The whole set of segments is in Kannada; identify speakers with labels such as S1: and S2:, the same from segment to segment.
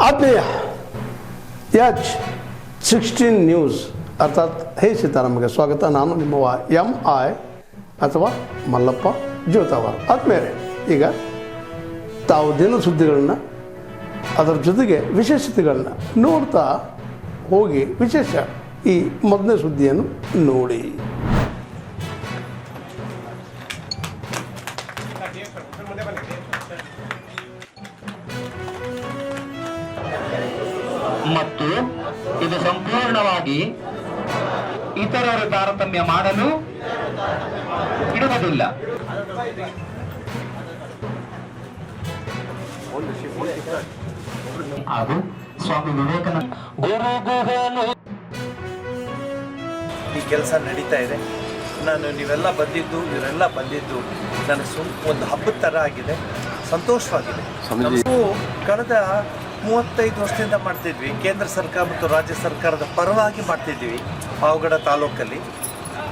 S1: ಆತ್ಮೀಯ H16 ನ್ಯೂಸ್ ಅರ್ಥಾತ್ ಹೇ ಸೀತಾರಾಮಗೆ ಸ್ವಾಗತ. ನಾನು ನಿಮ್ಮವ MI ಅಥವಾ ಮಲ್ಲಪ್ಪ ಜೋತಾವರ್. ಆದ್ಮೇಲೆ ಈಗ ತಾವು ದಿನ ಸುದ್ದಿಗಳನ್ನ ಅದರ ಜೊತೆಗೆ ವಿಶೇಷತೆಗಳನ್ನ ನೋಡ್ತಾ ಹೋಗಿ ವಿಶೇಷ ಈ ಮೊದಲನೇ ಸುದ್ದಿಯನ್ನು ನೋಡಿ.
S2: ಮತ್ತು ಇದು ಸಂಪೂರ್ಣವಾಗಿ ಇತರರು ತಾರತಮ್ಯ ಮಾಡಲು ಬಿಡುವುದಿಲ್ಲ. ಹಾಗೂ ಸ್ವಾಮಿ ವಿವೇಕಾನಂದ
S3: ಈ ಕೆಲಸ ನಡೀತಾ ಇದೆ. ನೀವೆಲ್ಲ ಬಂದಿದ್ದು ಇವರೆಲ್ಲ ಬಂದಿದ್ದು ನನಗೆ ಒಂದು ಹಬ್ಬದ ಥರ ಆಗಿದೆ, ಸಂತೋಷವಾಗಿದೆ. ನಾವು ಕಳೆದ 35 ವರ್ಷದಿಂದ ಮಾಡ್ತಿದ್ವಿ. ಕೇಂದ್ರ ಸರ್ಕಾರ ಮತ್ತು ರಾಜ್ಯ ಸರ್ಕಾರದ ಪರವಾಗಿ ಮಾಡ್ತಿದ್ವಿ ಪಾವಗಡ ತಾಲೂಕಲ್ಲಿ.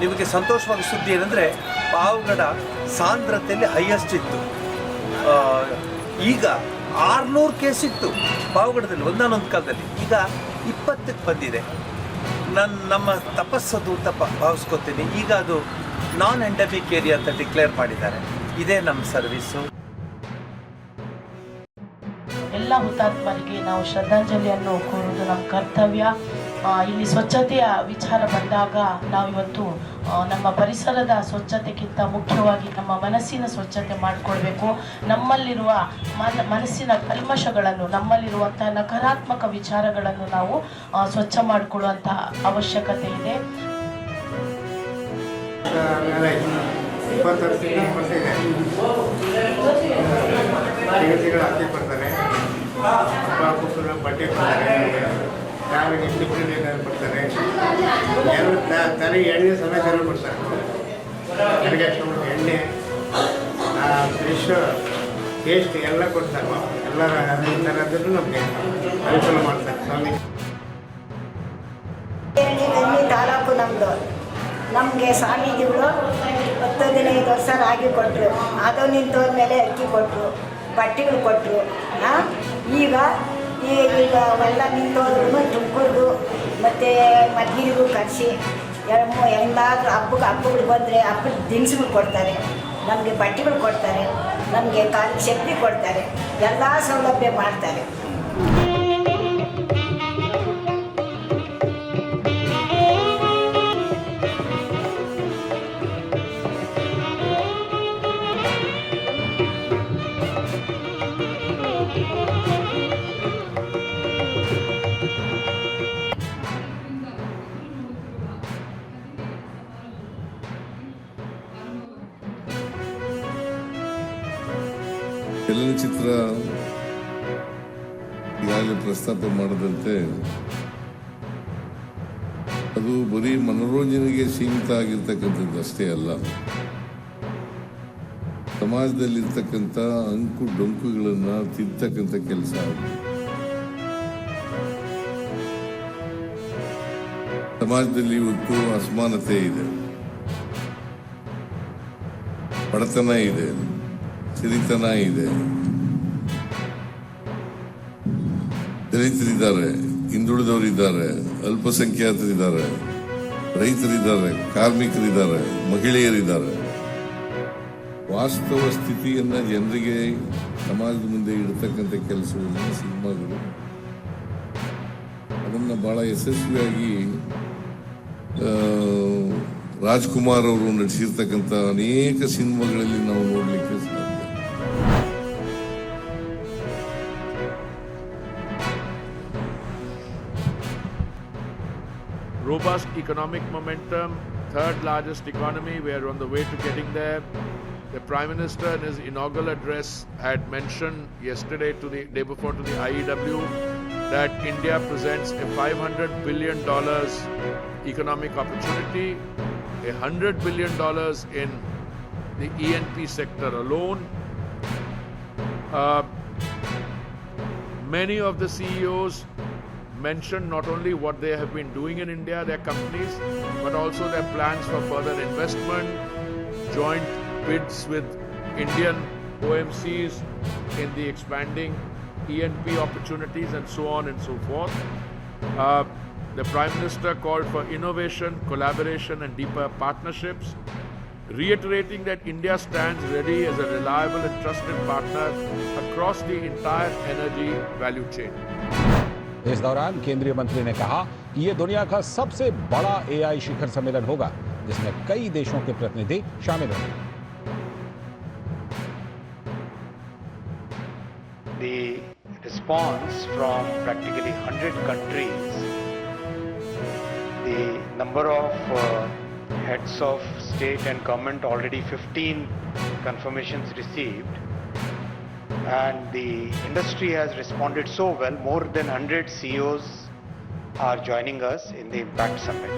S3: ನಿಮಗೆ ಸಂತೋಷವಾಗಿ ಸುದ್ದಿ ಏನಂದರೆ ಪಾವಗಡ ಸಾಂದ್ರತೆಯಲ್ಲಿ ಹೈಯೆಸ್ಟ್ ಇತ್ತು. ಈಗ 600 ಕೇಸ್ ಇತ್ತು ಪಾವಗಡದಲ್ಲಿ ಒಂದಾನೊಂದು ಕಾಲದಲ್ಲಿ. ಈಗ 20ಕ್ಕೆ ಬಂದಿದೆ. ನಮ್ಮ ತಪಸ್ಸದು ಭಾವಿಸ್ಕೊತೀನಿ. ಈಗ ಅದು ನಾನ್ ಎಂಡೆಮಿಕ್ ಏರಿಯಾ ಅಂತ ಡಿಕ್ಲೇರ್ ಮಾಡಿದ್ದಾರೆ. ಇದೇ ನಮ್ಮ ಸರ್ವಿಸು.
S4: ಎಲ್ಲ ಹುತಾತ್ಮರಿಗೆ ನಾವು ಶ್ರದ್ಧಾಂಜಲಿಯನ್ನು ಕೋರುವುದು ನಮ್ಮ ಕರ್ತವ್ಯ. ಇಲ್ಲಿ ಸ್ವಚ್ಛತೆಯ ವಿಚಾರ ಬಂದಾಗ ನಾವಿವತ್ತು ನಮ್ಮ ಪರಿಸರದ ಸ್ವಚ್ಛತೆಗಿಂತ ಮುಖ್ಯವಾಗಿ ನಮ್ಮ ಮನಸ್ಸಿನ ಸ್ವಚ್ಛತೆ ಮಾಡಿಕೊಳ್ಬೇಕು. ನಮ್ಮಲ್ಲಿರುವ ಮನಸ್ಸಿನ ಕಲ್ಮಶಗಳನ್ನು, ನಮ್ಮಲ್ಲಿರುವಂತಹ ನಕಾರಾತ್ಮಕ ವಿಚಾರಗಳನ್ನು ನಾವು ಸ್ವಚ್ಛ ಮಾಡಿಕೊಳ್ಳುವಂತಹ ಅವಶ್ಯಕತೆ ಇದೆ.
S5: ಬಟ್ಟೆ ಕೊಡ್ತಾರೆ, ಯಾರಿಗೆ ಡಿಫ್ರೆಂಟ್ ಏನಾದ್ರು ಕೊಡ್ತಾರೆ, ತನಗೆ ಎಣ್ಣೆ ಸಮೇತ ಕೊಡ್ತಾರೆ. ನನಗೆ ಎಣ್ಣೆ, ಫ್ರೆಶ್ ಟೇಸ್ಟ್ ಎಲ್ಲ ಕೊಡ್ತಾರೆ. ಎಲ್ಲರ ಅದೇ ಥರದ್ದು ನಮಗೆ ಅನುಕೂಲ ಮಾಡ್ತಾರೆ ಸ್ವಾಮಿ.
S6: ತಾಲೂಕು ನಮಗೆ ಸ್ವಾಮೀಜಿಗಳು 10-15 ವರ್ಷ ರಾಗಿ ಕೊಟ್ಟರು. ಅದು ನಿಂತೋದ ಮೇಲೆ ಅಕ್ಕಿ ಕೊಟ್ಟರು, ಬಟ್ಟೆಗಳು ಕೊಟ್ಟರು. ಈಗ ಅವೆಲ್ಲ ನಿಂತೋದ್ರೂ ತುಮಕೂರು ಮತ್ತು ಮದ್ಗಿರಿಗೂ ಕರೆಸಿ ಎಲ್ಲಾದರೂ ಹಬ್ಬಗಳು ಬಂದರೆ ಹಬ್ಬದ ದಿನಸುಗಳು ಕೊಡ್ತಾರೆ, ನಮಗೆ ಬಟ್ಟೆಗಳು ಕೊಡ್ತಾರೆ, ನಮಗೆ ಕಾಲಿಗೆ ಶಕ್ತಿ ಕೊಡ್ತಾರೆ, ಎಲ್ಲ ಸೌಲಭ್ಯ ಮಾಡ್ತಾರೆ.
S7: ಚಲನಚಿತ್ರ ಈಗಾಗಲೇ ಪ್ರಸ್ತಾಪ ಮಾಡದಂತೆ ಅದು ಬರೀ ಮನೋರಂಜನೆಗೆ ಸೀಮಿತ ಆಗಿರ್ತಕ್ಕಂಥದ್ದು ಅಷ್ಟೇ ಅಲ್ಲ, ಸಮಾಜದಲ್ಲಿರ್ತಕ್ಕಂಥ ಅಂಕು ಡೊಂಕುಗಳನ್ನು ತಿದ್ದತಕ್ಕಂಥ ಕೆಲಸ. ಸಮಾಜದಲ್ಲಿ ಇವತ್ತು ಅಸಮಾನತೆ ಇದೆ, ಬಡತನ ಇದೆ, ಸಿರಿತನ ಇದೆ, ದಲಿತರಿದ್ದಾರೆ, ಹಿಂದುಳಿದವರಿದ್ದಾರೆ, ಅಲ್ಪಸಂಖ್ಯಾತರಿದ್ದಾರೆ, ರೈತರಿದ್ದಾರೆ, ಕಾರ್ಮಿಕರಿದ್ದಾರೆ, ಮಹಿಳೆಯರಿದ್ದಾರೆ. ವಾಸ್ತವ ಸ್ಥಿತಿಯನ್ನು ಜನರಿಗೆ ಸಮಾಜದ ಮುಂದೆ ಇಡತಕ್ಕಂಥ ಕೆಲಸವನ್ನು ಸಿನಿಮಾಗಳು ಅದನ್ನು ಬಹಳ ಯಶಸ್ವಿಯಾಗಿ ರಾಜ್ಕುಮಾರ್ ಅವರು ನಡೆಸಿರ್ತಕ್ಕಂಥ ಅನೇಕ ಸಿನಿಮಾಗಳಲ್ಲಿ ನಾವು ನೋಡಲಿಕ್ಕೆ ಸಾಧ್ಯ.
S8: Robust economic momentum, third largest economy. We are on the way to getting there. The Prime Minister in his inaugural address had mentioned yesterday to the day before to the IEW that India presents a $500 billion economic opportunity, $100 billion in the ENP sector alone. Many of the CEOs mentioned not only what they have been doing in India, their companies, but also their plans for further investment, joint bids with Indian OMCs in the expanding E&P opportunities, and so on and so forth. The Prime Minister called for innovation, collaboration, and deeper partnerships, reiterating that India stands ready as a reliable and trusted partner across the entire energy value chain.
S9: इस दौरान केंद्रीय मंत्री ने कहा कि ये दुनिया का सबसे बड़ा AI शिखर सम्मेलन होगा जिसमें कई देशों के प्रतिनिधि शामिल होंगे।
S10: The response from practically 100 countries, the number of heads of state and government, already 15 confirmations received, and the industry has responded so well. More than 100 CEOs are joining us in the Impact Summit.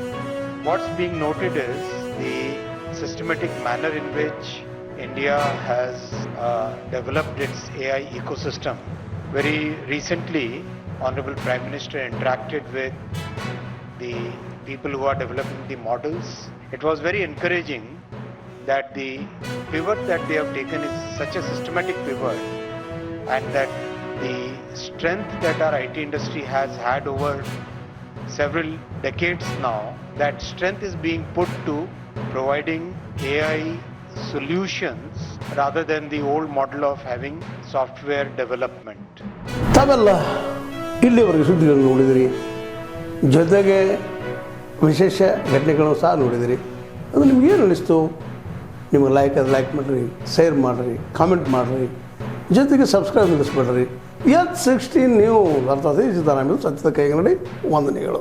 S10: What's being noted is the systematic manner in which India has developed its AI ecosystem. Very recently, Honorable Prime Minister interacted with the people who are developing the models. It was very encouraging that the pivot that they have taken is such a systematic pivot, and that the strength that our IT industry has had over several decades now, that strength is being put to providing AI solutions rather than the old model of having software development.
S1: ತಾವೆಲ್ಲ ಇಲ್ಲಿವರೆಗೆ ಸುದ್ದಿಗಳನ್ನು ನೋಡಿದಿರಿ, ಜೊತೆಗೆ ವಿಶೇಷ ಘಟನೆಗಳನ್ನು ಸಹ ನೋಡಿದಿರಿ. ಅದು ನಿಮ್ಗೆ ಏನು ಅನ್ನಿಸ್ತು? ನಿಮಗೆ ಲೈಕ್ ಮಾಡಿರಿ, ಶೇರ್ ಮಾಡಿರಿ, ಕಾಮೆಂಟ್ ಮಾಡಿರಿ, ಜೊತೆಗೆ ಸಬ್ಸ್ಕ್ರೈಬ್ ನಿಲ್ಲಿಸ್ಬೇಡ್ರಿ. H16 ನ್ಯೂಸ್ ಅರ್ಥಾತ್ ಸಿದ್ದರಾಮಯ್ಯ ಸತ್ಯದ ಕೈಗನ್ನಡಿ ವಂದನೆಗಳು.